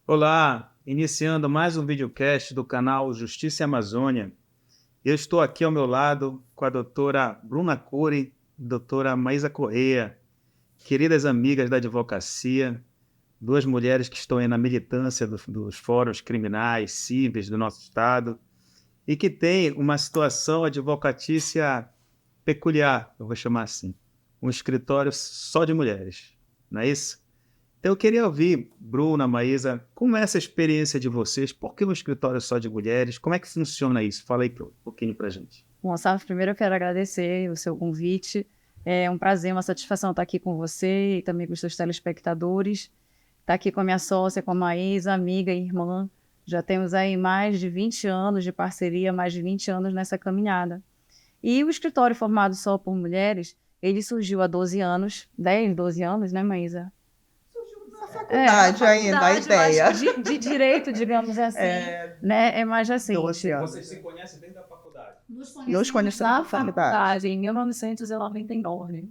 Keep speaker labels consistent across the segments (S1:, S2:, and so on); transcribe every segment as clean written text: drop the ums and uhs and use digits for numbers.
S1: Olá, iniciando mais um videocast do canal Justiça e Amazônia. Eu estou aqui ao meu lado com a doutora Bruna Cury e doutora Maísa Correia, queridas amigas da advocacia, duas mulheres que estão aí na militância dos fóruns criminais, cíveis do nosso estado e que têm uma situação advocatícia peculiar, eu vou chamar assim, um escritório só de mulheres, não é isso? Então, eu queria ouvir, Bruna, Maísa, como é essa experiência de vocês? Por que um escritório só de mulheres? Como é que funciona isso? Fala aí um pouquinho pra gente.
S2: Bom, Saf, primeiro eu quero agradecer o seu convite. É um prazer, uma satisfação estar aqui com você e também com os seus telespectadores. Estar aqui com a minha sócia, com a Maísa, amiga e irmã. Já temos aí mais de 20 anos de parceria, mais de 20 anos nessa caminhada. E o escritório formado só por mulheres, ele surgiu há 12 anos, 10, 12 anos, né, Maísa?
S3: Na faculdade ainda, a ideia.
S2: Mas de direito, digamos assim, né? É mais recente.
S3: 12 anos.
S1: Vocês se conhecem desde a faculdade?
S3: Nos conhecemos
S2: Na
S3: na faculdade.
S2: em 1999.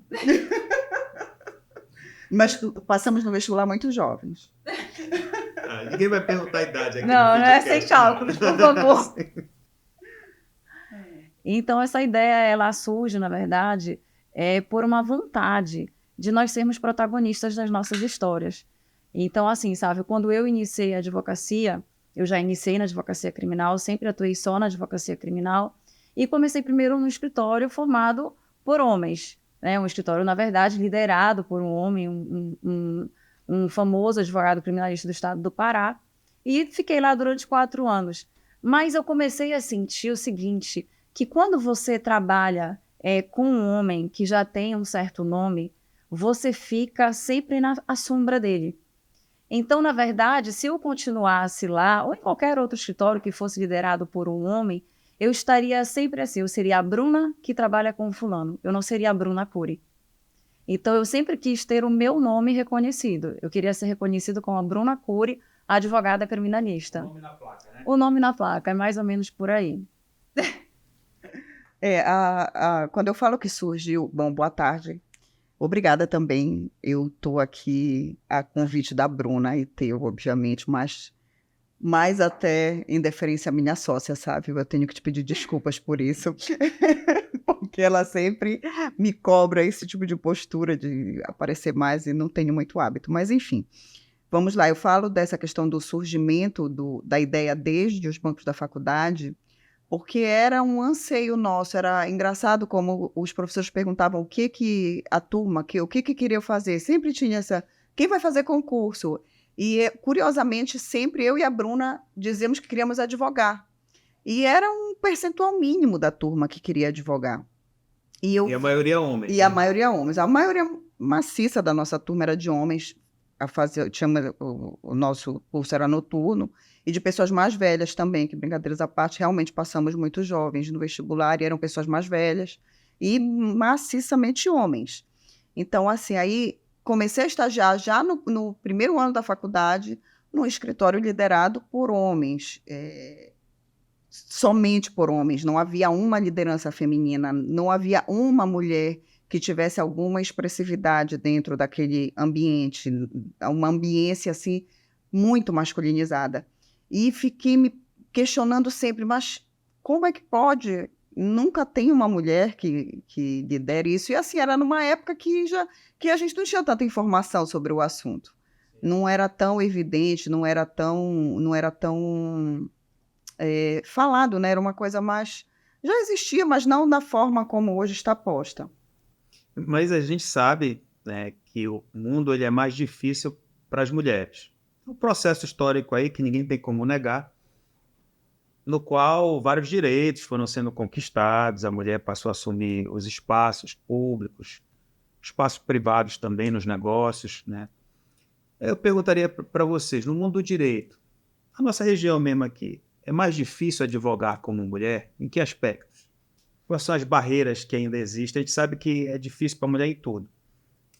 S3: Mas passamos no vestibular muito jovens.
S1: Ninguém vai perguntar a idade aqui.
S2: Não, não é sem cálculos, por favor. Então, essa ideia, ela surge, na verdade, por uma vontade de nós sermos protagonistas das nossas histórias. Então, assim, sabe, quando eu iniciei a advocacia, eu já iniciei na advocacia criminal, sempre atuei só na advocacia criminal, e comecei primeiro num escritório formado por homens, né? Um escritório, na verdade, liderado por um homem, um famoso advogado criminalista do estado do Pará, e fiquei lá durante 4 anos. Mas eu comecei a sentir o seguinte, que quando você trabalha com um homem que já tem um certo nome, você fica sempre à sombra dele. Então, na verdade, se eu continuasse lá, ou em qualquer outro escritório que fosse liderado por um homem, eu estaria sempre assim, eu seria a Bruna que trabalha com o fulano, eu não seria a Bruna Cury. Então, eu sempre quis ter o meu nome reconhecido. Eu queria ser reconhecido como a Bruna Cury, advogada criminalista.
S1: O nome na placa, né?
S2: O nome na placa, é mais ou menos por aí.
S3: Quando eu falo que surgiu, bom, boa tarde. Obrigada também. Eu estou aqui a convite da Bruna e teu, obviamente, mas mais até em deferência à minha sócia, sabe? Eu tenho que te pedir desculpas por isso, porque ela sempre me cobra esse tipo de postura de aparecer mais e não tenho muito hábito. Mas, enfim, vamos lá. Eu falo dessa questão do surgimento da ideia desde os bancos da faculdade, porque era um anseio nosso, era engraçado como os professores perguntavam o que a turma, o que queria fazer, sempre tinha quem vai fazer concurso? E, curiosamente, sempre eu e a Bruna dizíamos que queríamos advogar, e era um percentual mínimo da turma que queria advogar.
S1: E a maioria homens.
S3: E a maioria homens, a maioria maciça da nossa turma era de homens, o nosso curso era noturno, e de pessoas mais velhas também, que brincadeiras à parte, realmente passamos muito jovens no vestibular, e eram pessoas mais velhas, e maciçamente homens. Então, assim, aí comecei a estagiar já no primeiro ano da faculdade, num escritório liderado por homens, somente por homens, não havia uma liderança feminina, não havia uma mulher que tivesse alguma expressividade dentro daquele ambiente, uma ambiência assim muito masculinizada. E fiquei me questionando sempre, mas como é que pode? Nunca tem uma mulher que lidere isso. E assim, era numa época que a gente não tinha tanta informação sobre o assunto. Não era tão evidente, não era tão falado, né? Era uma coisa mais... Já existia, mas não da forma como hoje está posta.
S1: Mas a gente sabe, né, que o mundo ele é mais difícil para as mulheres. Um processo histórico aí que ninguém tem como negar, no qual vários direitos foram sendo conquistados, a mulher passou a assumir os espaços públicos, espaços privados também nos negócios, né? Eu perguntaria para vocês, no mundo do direito, a nossa região mesmo aqui, é mais difícil advogar como mulher? Em que aspectos? Quais são as barreiras que ainda existem? A gente sabe que é difícil para a mulher em tudo.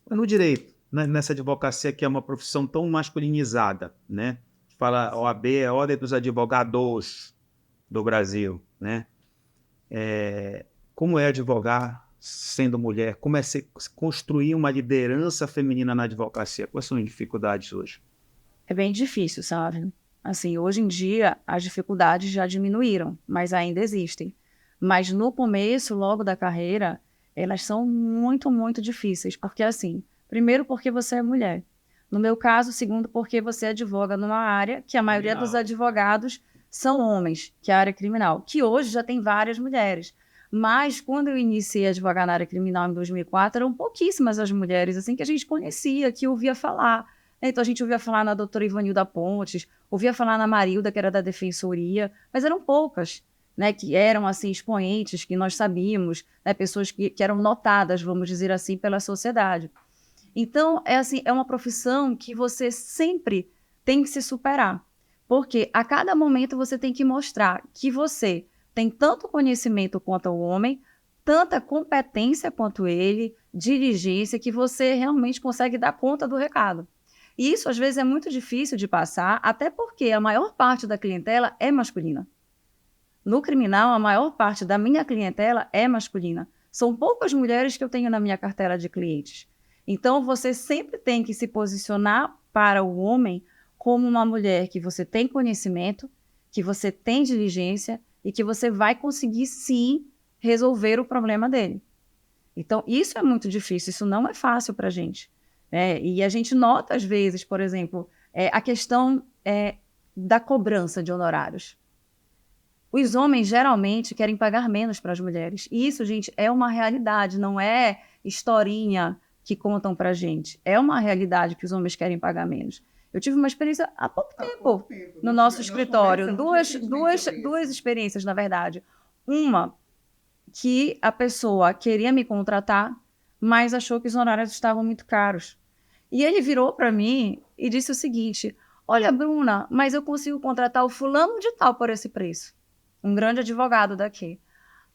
S1: Mas no direito, nessa advocacia que é uma profissão tão masculinizada, né? Fala OAB, é a Ordem dos Advogados do Brasil, né? Como é advogar sendo mulher? Como é se construir uma liderança feminina na advocacia? Quais são as dificuldades hoje?
S2: É bem difícil, sabe? Assim, hoje em dia, as dificuldades já diminuíram, mas ainda existem. Mas no começo, logo da carreira, elas são muito, muito difíceis. Porque, assim, primeiro, porque você é mulher. No meu caso, segundo, porque você advoga numa área que a maioria dos advogados são homens, que é a área criminal, que hoje já tem várias mulheres. Mas quando eu iniciei a advogar na área criminal em 2004, eram pouquíssimas as mulheres assim que a gente conhecia, que ouvia falar. Então a gente ouvia falar na doutora Ivanilda Pontes, ouvia falar na Marilda, que era da Defensoria, mas eram poucas, né, que eram assim expoentes, que nós sabíamos, né, pessoas que eram notadas, vamos dizer assim, pela sociedade. Então, é assim, é uma profissão que você sempre tem que se superar, porque a cada momento você tem que mostrar que você tem tanto conhecimento quanto o homem, tanta competência quanto ele, diligência, que você realmente consegue dar conta do recado. E isso, às vezes, é muito difícil de passar, até porque a maior parte da clientela é masculina. No criminal, a maior parte da minha clientela é masculina. São poucas mulheres que eu tenho na minha cartela de clientes. Então, você sempre tem que se posicionar para o homem como uma mulher que você tem conhecimento, que você tem diligência e que você vai conseguir, sim, resolver o problema dele. Então, isso é muito difícil, isso não é fácil para a gente. E a gente nota, às vezes, por exemplo, a questão da cobrança de honorários. Os homens geralmente querem pagar menos para as mulheres. E isso, gente, é uma realidade, não é historinha que contam para a gente. É uma realidade que os homens querem pagar menos. Eu tive uma experiência há pouco tempo no nosso escritório. Duas experiências, na verdade. Uma, que a pessoa queria me contratar, mas achou que os honorários estavam muito caros. E ele virou para mim e disse o seguinte: olha, Bruna, mas eu consigo contratar o fulano de tal por esse preço. Um grande advogado daqui.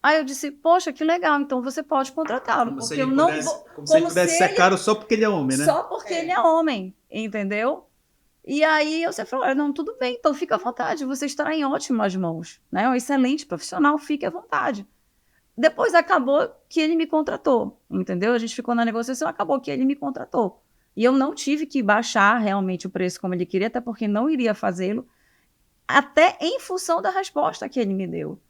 S2: Aí eu disse, poxa, que legal, então você pode contratá-lo.
S1: Como
S2: Porque
S1: se
S2: eu
S1: ele
S2: não
S1: pudesse,
S2: vou.
S1: como se ele pudesse ser caro só porque ele é homem, né?
S2: Só porque ele é homem, entendeu? E aí você falou, não, tudo bem, então fica à vontade, você estará em ótimas mãos, né? Um excelente profissional, fique à vontade. Depois acabou que ele me contratou, entendeu? A gente ficou na negociação, acabou que ele me contratou. E eu não tive que baixar realmente o preço como ele queria, até porque não iria fazê-lo, até em função da resposta que ele me deu.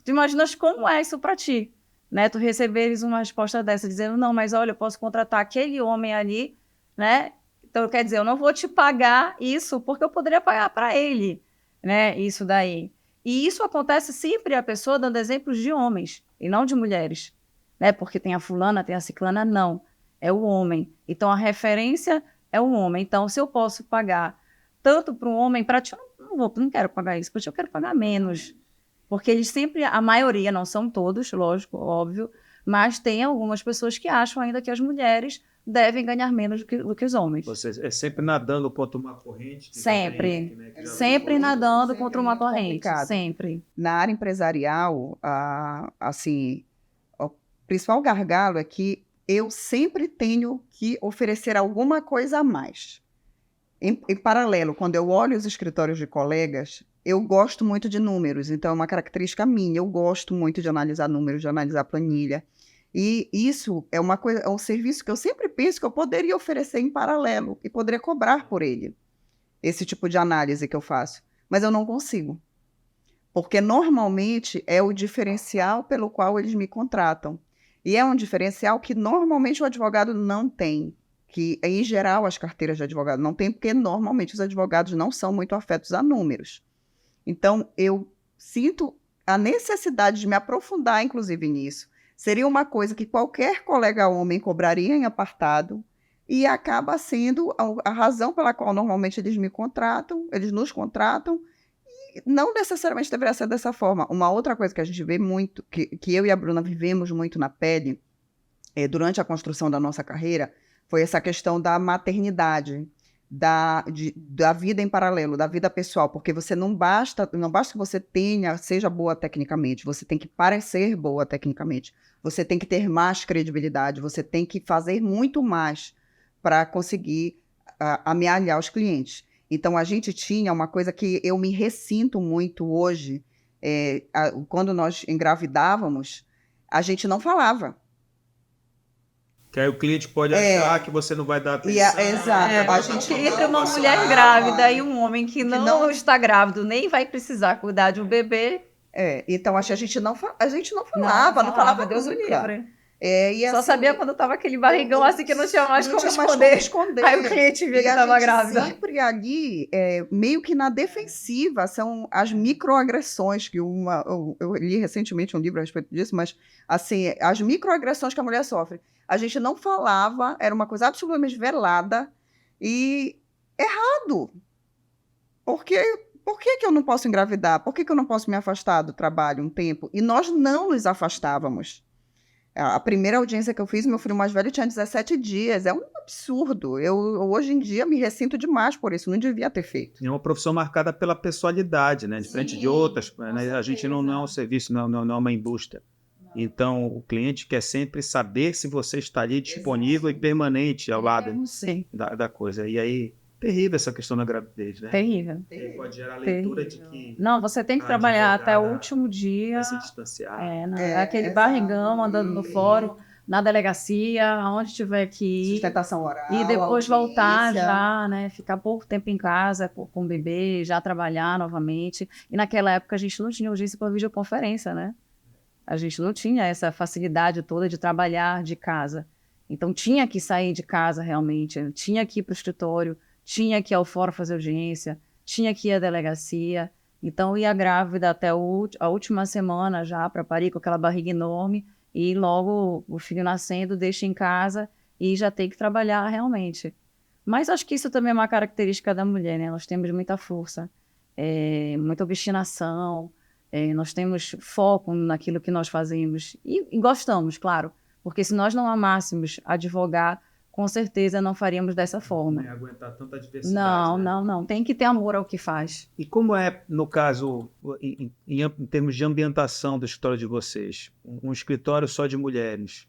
S2: Tu imaginas como é isso para ti, né? Tu receberes uma resposta dessa, dizendo, não, mas olha, eu posso contratar aquele homem ali, né? Então, quer dizer, eu não vou te pagar isso, porque eu poderia pagar para ele, né? Isso daí. E isso acontece sempre a pessoa dando exemplos de homens, e não de mulheres, né? Porque tem a fulana, tem a ciclana, não. É o homem. Então, a referência é o homem. Então, se eu posso pagar tanto para um homem, para ti, eu não quero pagar isso, para ti eu quero pagar menos. Porque eles sempre, a maioria, não são todos, lógico, óbvio, mas tem algumas pessoas que acham ainda que as mulheres devem ganhar menos do que os homens.
S1: Você é sempre nadando contra uma corrente.
S2: Sempre.
S1: Né,
S2: Sempre nadando contra uma corrente.
S3: Complicado.
S2: Sempre.
S3: Na área empresarial, assim, o principal gargalo é que eu sempre tenho que oferecer alguma coisa a mais. Em paralelo, quando eu olho os escritórios de colegas, eu gosto muito de números, então é uma característica minha. Eu gosto muito de analisar números, de analisar planilha. E isso é uma coisa, é um serviço que eu sempre penso que eu poderia oferecer em paralelo e poderia cobrar por ele, esse tipo de análise que eu faço. Mas eu não consigo. Porque normalmente é o diferencial pelo qual eles me contratam. E é um diferencial que normalmente o advogado não tem. Que, em geral, as carteiras de advogado não têm, porque normalmente os advogados não são muito afetos a números. Então, eu sinto a necessidade de me aprofundar, inclusive, nisso. Seria uma coisa que qualquer colega homem cobraria em apartado e acaba sendo a razão pela qual normalmente eles me contratam, eles nos contratam, e não necessariamente deveria ser dessa forma. Uma outra coisa que a gente vê muito, que eu e a Bruna vivemos muito na pele, durante a construção da nossa carreira, foi essa questão da maternidade, da vida em paralelo, da vida pessoal, porque você não basta que você seja boa tecnicamente, você tem que parecer boa tecnicamente, você tem que ter mais credibilidade, você tem que fazer muito mais para conseguir amealhar os clientes. Então, a gente tinha uma coisa que eu me ressinto muito hoje, quando nós engravidávamos, a gente não falava.
S1: Que aí o cliente pode
S3: É.
S1: achar que você não vai dar
S3: E
S1: atenção.
S3: exato. A gente
S2: Porque entre
S3: não
S2: uma mulher
S3: falava.
S2: grávida e um homem que não,
S3: não-
S2: está grávido, nem vai precisar cuidar de um bebê,
S3: Então, acho que a gente não falava
S2: Deus o
S3: nunca.
S2: livre.
S3: E
S2: Só
S3: assim,
S2: sabia quando tava aquele barrigão assim que não tinha mais
S3: não
S2: como
S3: tinha mais
S2: esconder.
S3: esconder.
S2: Aí o cliente via
S3: E
S2: que
S3: a
S2: tava
S3: gente
S2: grávida.
S3: sempre ali, meio que na defensiva, são as microagressões que eu li recentemente um livro a respeito disso, mas assim, as microagressões que a mulher sofre. A gente não falava, era uma coisa absolutamente velada e errado. Por que eu não posso engravidar? Por que eu não posso me afastar do trabalho um tempo? E nós não nos afastávamos. A primeira audiência que eu fiz, meu filho mais velho tinha 17 dias. É um absurdo. Eu hoje em dia me ressinto demais por isso. Não devia ter feito.
S1: É uma profissão marcada pela pessoalidade, né? Diferente de outras, né? A gente não é um serviço, não é uma indústria. Então, o cliente quer sempre saber se você está ali disponível e permanente ao lado
S2: Não sei.
S1: da coisa. E aí, terrível essa questão da gravidez, né?
S2: Terrível.
S1: E aí pode gerar a leitura de que
S2: Não, você tem que
S1: a
S2: trabalhar até o
S1: advogada
S2: último dia.
S1: vai se distanciar.
S2: Aquele
S3: exato.
S2: barrigão andando no fórum, na delegacia, aonde tiver que ir.
S3: Sustentação oral.
S2: E depois voltar
S3: audiência.
S2: já, né? Ficar pouco tempo em casa com o bebê, já trabalhar novamente. E naquela época a gente não tinha urgência para videoconferência, né? A gente não tinha essa facilidade toda de trabalhar de casa. Então tinha que sair de casa realmente, tinha que ir para o escritório, tinha que ir ao fórum fazer audiência, tinha que ir à delegacia. Então ia grávida até a última semana já para parir com aquela barriga enorme e logo o filho nascendo deixa em casa e já tem que trabalhar realmente. Mas acho que isso também é uma característica da mulher, né? Nós temos muita força, muita obstinação, nós temos foco naquilo que nós fazemos e gostamos, claro, porque se nós não amássemos advogar, com certeza não faríamos dessa forma.
S1: Não ia aguentar tanta diversidade.
S2: Não. Tem que ter amor ao que faz.
S1: E como é, no caso, em termos de ambientação do escritório de vocês? Um escritório só de mulheres.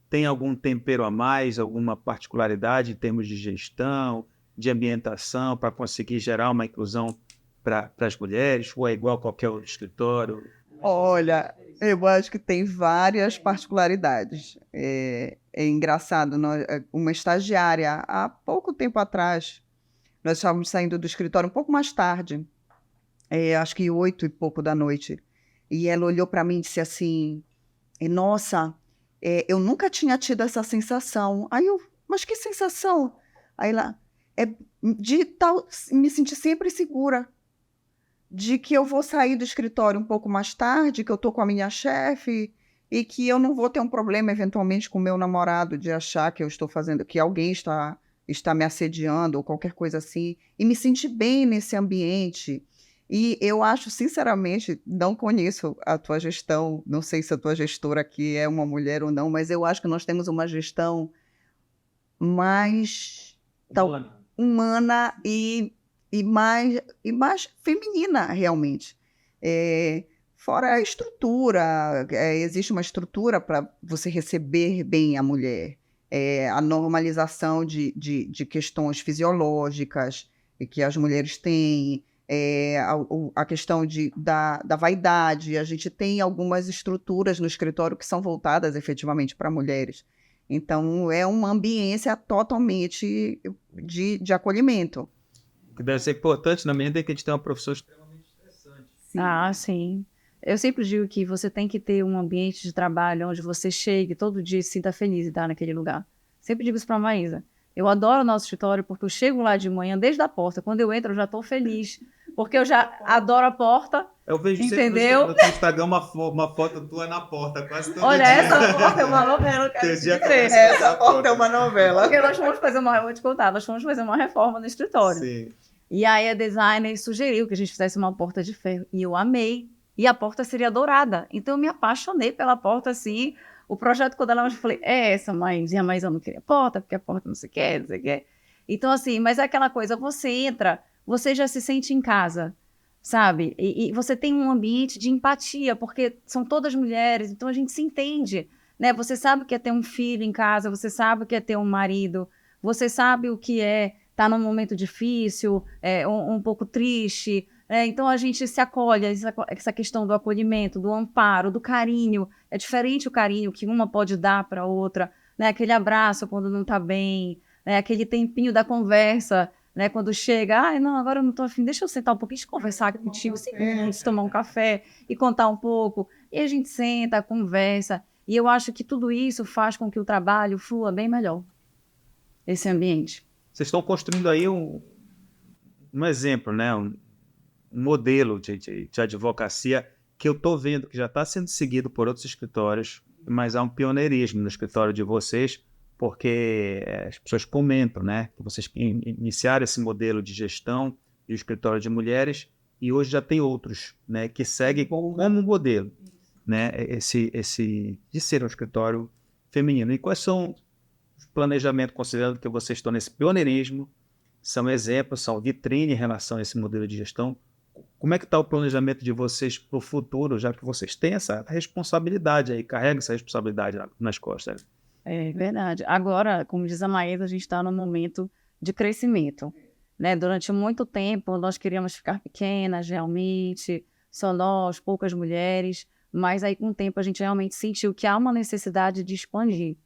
S1: Tem algum tempero a mais, alguma particularidade em termos de gestão, de ambientação, para conseguir gerar uma inclusão para as mulheres? Ou é igual a qualquer outro escritório?
S3: Olha, eu acho que tem várias particularidades. É engraçado, uma estagiária, há pouco tempo atrás, nós estávamos saindo do escritório um pouco mais tarde, acho que 8 e pouco da noite, e ela olhou para mim e disse assim, nossa, eu nunca tinha tido essa sensação. Aí eu, mas que sensação? Aí ela, de tal, me sentir sempre segura, de que eu vou sair do escritório um pouco mais tarde, que eu estou com a minha chefe e que eu não vou ter um problema eventualmente com o meu namorado de achar que eu estou fazendo, que alguém está me assediando ou qualquer coisa assim, e me sentir bem nesse ambiente. E eu acho, sinceramente, não conheço a tua gestão, não sei se a tua gestora aqui é uma mulher ou não, mas eu acho que nós temos uma gestão mais humana e mais feminina, realmente. Fora a estrutura, existe uma estrutura para você receber bem a mulher, a normalização de questões fisiológicas que as mulheres têm, a questão da vaidade. A gente tem algumas estruturas no escritório que são voltadas efetivamente para mulheres. Então, é uma ambiência totalmente de acolhimento.
S1: Que deve ser importante na medida em que a gente tem uma profissão extremamente estressante.
S2: Sim. Eu sempre digo que você tem que ter um ambiente de trabalho onde você chegue todo dia e se sinta feliz em estar naquele lugar. Sempre digo isso para a Maísa. Eu adoro o nosso escritório porque eu chego lá de manhã, desde a porta. Quando eu entro, eu já estou feliz. Porque eu já adoro a porta.
S1: Eu vejo
S2: entendeu?
S1: sempre no Instagram uma foto tua na porta, quase todo
S2: Olha,
S1: dia.
S2: essa porta é uma novela, eu quero te dizer.
S3: Essa porta é uma novela.
S2: Porque nós fomos fazer vou te contar, nós fomos fazer uma reforma no escritório.
S1: Sim.
S2: E aí a designer sugeriu que a gente fizesse uma porta de ferro. E eu amei. E a porta seria dourada. Então eu me apaixonei pela porta, assim. O projeto, quando ela me falei, essa, mas eu não queria porta, porque a porta não sei o que, não sei o que. Então, assim, mas é aquela coisa, você entra, você já se sente em casa, sabe? E você tem um ambiente de empatia, porque são todas mulheres, então a gente se entende, né? Você sabe o que é ter um filho em casa, você sabe o que é ter um marido, você sabe o que é estar num momento difícil, um pouco triste. Então a gente se acolhe, essa questão do acolhimento, do amparo, do carinho. É diferente o carinho que uma pode dar para a outra, né? Aquele abraço quando não está bem, né? Aquele tempinho da conversa, né? Quando chega, não, agora eu não estou afim, deixa eu sentar um pouquinho, deixa eu conversar contigo, 5 minutos, tomar um café e contar um pouco. E a gente senta, conversa. E eu acho que tudo isso faz com que o trabalho flua bem melhor, esse ambiente.
S1: Vocês estão construindo aí um exemplo, né? Um modelo de advocacia que eu estou vendo que já está sendo seguido por outros escritórios, mas há um pioneirismo no escritório de vocês, porque as pessoas comentam, né, que vocês iniciaram esse modelo de gestão e o escritório de mulheres, e hoje já tem outros, né, que seguem como um modelo, né, de ser um escritório feminino. E quais são os planejamentos, considerando que vocês estão nesse pioneirismo, são exemplos, são vitrine em relação a esse modelo de gestão? Como é que está o planejamento de vocês para o futuro, já que vocês têm essa responsabilidade aí, carregam essa responsabilidade nas costas?
S2: É verdade. Agora, como diz a Maísa, a gente está num momento de crescimento, né? Durante muito tempo, nós queríamos ficar pequenas, realmente, só nós, poucas mulheres, mas aí com o tempo a gente realmente sentiu que há uma necessidade de expandir.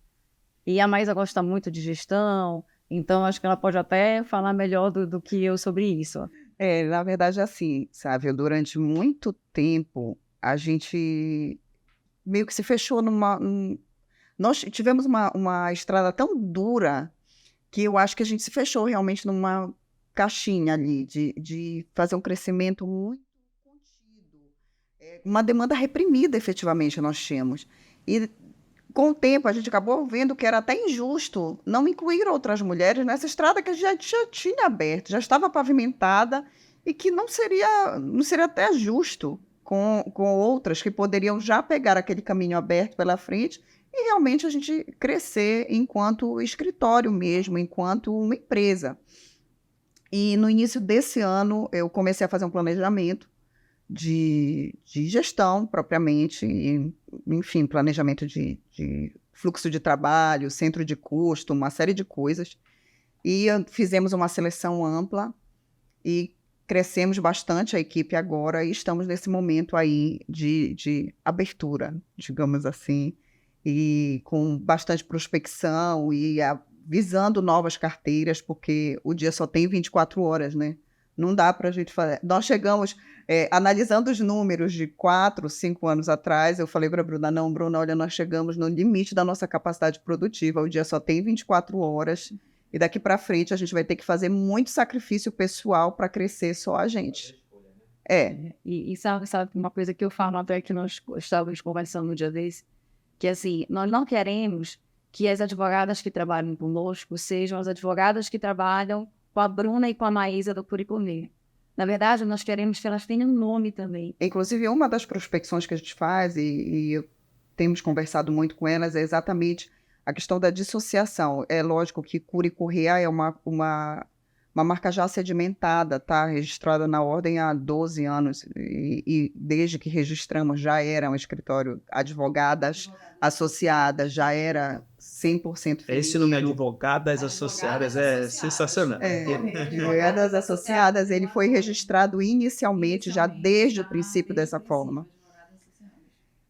S2: E a Maísa gosta muito de gestão, então acho que ela pode até falar melhor do que eu sobre isso.
S3: Na verdade, assim, sabe, durante muito tempo, a gente meio que se fechou nós tivemos uma estrada tão dura que eu acho que a gente se fechou realmente numa caixinha ali, de fazer um crescimento muito contido. Uma demanda reprimida, efetivamente, nós tínhamos. E com o tempo, a gente acabou vendo que era até injusto não incluir outras mulheres nessa estrada que a gente já tinha aberto, já estava pavimentada, e que não seria até justo com outras que poderiam já pegar aquele caminho aberto pela frente e realmente a gente crescer enquanto escritório mesmo, enquanto uma empresa. E no início desse ano, eu comecei a fazer um planejamento de gestão propriamente, enfim, planejamento de fluxo de trabalho, centro de custo, uma série de coisas. E fizemos uma seleção ampla e crescemos bastante a equipe agora e estamos nesse momento aí de abertura, digamos assim, e com bastante prospecção e visando novas carteiras, porque o dia só tem 24 horas, né? Não dá para a gente fazer. Nós chegamos, analisando os números de 4, 5 anos atrás, eu falei para a Bruna, não, Bruna, olha, nós chegamos no limite da nossa capacidade produtiva, o dia só tem 24 horas, e daqui para frente a gente vai ter que fazer muito sacrifício pessoal para crescer só a gente.
S2: E sabe uma coisa que eu falo até que nós estávamos conversando no dia desse, que assim, nós não queremos que as advogadas que trabalham conosco sejam as advogadas que trabalham com a Bruna e com a Maísa do Curicunê. Na verdade, nós queremos que elas tenham nome também.
S3: Inclusive, uma das prospecções que a gente faz, e temos conversado muito com elas, é exatamente a questão da dissociação. É lógico que Cury Corrêa é uma marca já sedimentada, tá? Registrada na ordem há 12 anos, e desde que registramos já era um escritório advogadas associadas, já era 100% feminino.
S1: Esse nome advogadas associadas é sensacional.
S3: Advogadas associadas, ele foi registrado inicialmente já desde o princípio dessa forma.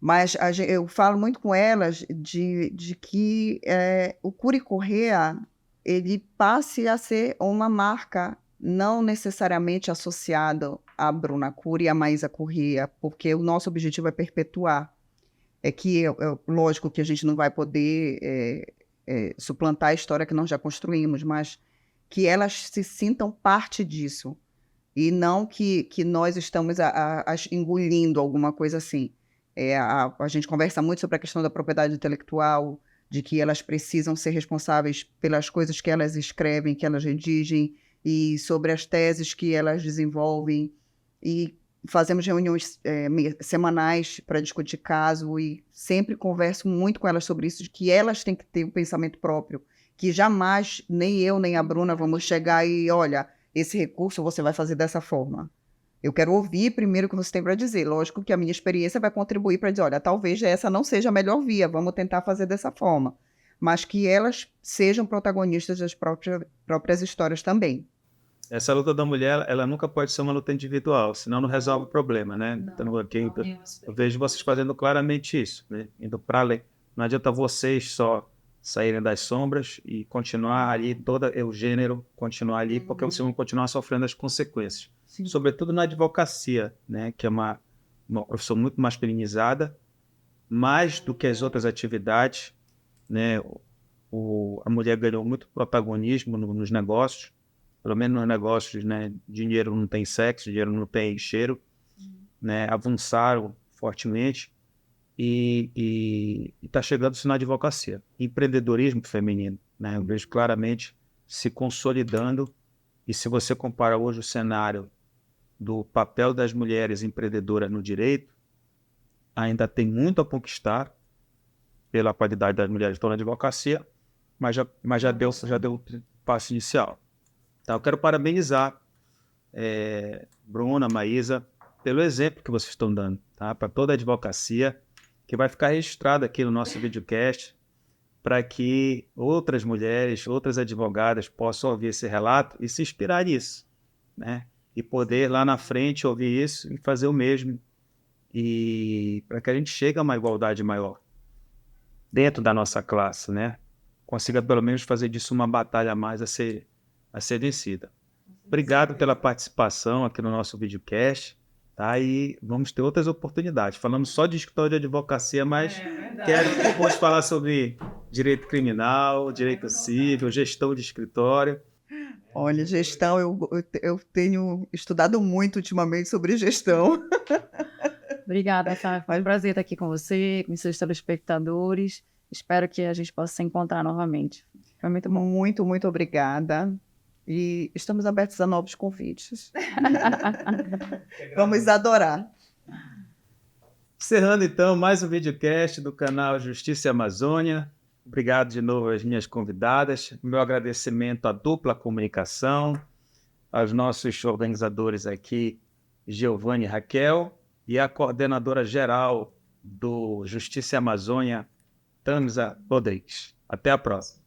S3: Mas eu falo muito com elas de que o Cury Corrêa ele passe a ser uma marca não necessariamente associada à Bruna Cury e à Maísa Corrêa, porque o nosso objetivo é perpetuar. É que, lógico que a gente não vai poder suplantar a história que nós já construímos, mas que elas se sintam parte disso, e não que nós estamos engolindo alguma coisa assim. A gente conversa muito sobre a questão da propriedade intelectual, de que elas precisam ser responsáveis pelas coisas que elas escrevem, que elas redigem, e sobre as teses que elas desenvolvem, e fazemos reuniões semanais para discutir caso, e sempre converso muito com elas sobre isso, de que elas têm que ter um pensamento próprio, que jamais, nem eu nem a Bruna, vamos chegar e, olha, esse recurso você vai fazer dessa forma. Eu quero ouvir primeiro o que você tem para dizer. Lógico que a minha experiência vai contribuir para dizer, olha, talvez essa não seja a melhor via, vamos tentar fazer dessa forma. Mas que elas sejam protagonistas das próprias histórias também.
S1: Essa luta da mulher, ela nunca pode ser uma luta individual, senão não resolve o problema, né? Então, aqui, eu vejo vocês fazendo claramente isso, né? Indo para além. Não adianta vocês só saírem das sombras e continuar ali, todo o gênero continuar ali, porque vocês vão continuar sofrendo as consequências.
S2: Sim.
S1: Sobretudo na advocacia, né, que é uma profissão muito masculinizada, mais do que as outras atividades, né, a mulher ganhou muito protagonismo nos negócios, pelo menos nos negócios, né, dinheiro não tem sexo, dinheiro não tem cheiro, né, avançaram fortemente e está chegando isso na advocacia. Empreendedorismo feminino, né, eu vejo claramente se consolidando, e se você compara hoje o cenário do papel das mulheres empreendedoras no direito, ainda tem muito a conquistar pela qualidade das mulheres que estão na advocacia, mas já deu o passo inicial. Então, eu quero parabenizar Bruna, Maísa, pelo exemplo que vocês estão dando, tá? Para toda a advocacia, que vai ficar registrado aqui no nosso videocast, para que outras mulheres, outras advogadas possam ouvir esse relato e se inspirar nisso, né? E poder lá na frente ouvir isso e fazer o mesmo, e para que a gente chegue a uma igualdade maior dentro da nossa classe, né? Consiga pelo menos fazer disso uma batalha a mais a ser vencida. Obrigado pela participação aqui no nosso videocast, tá? E vamos ter outras oportunidades. Falamos só de escritório de advocacia, mas depois falar sobre direito criminal, direito civil, gestão de escritório.
S3: Olha, gestão, eu tenho estudado muito ultimamente sobre gestão.
S2: Obrigada, Sá. Foi um prazer estar aqui com você, com seus telespectadores. Espero que a gente possa se encontrar novamente. Foi muito bom.
S3: Muito, muito obrigada. E estamos abertos a novos convites. Vamos adorar.
S1: Encerrando então mais um videocast do canal Justiça e Amazônia. Obrigado de novo às minhas convidadas. Meu agradecimento à Dupla Comunicação, aos nossos organizadores aqui, Giovanni e Raquel, e à coordenadora geral do Justiça e Amazônia, Tamisa Rodrigues. Até a próxima.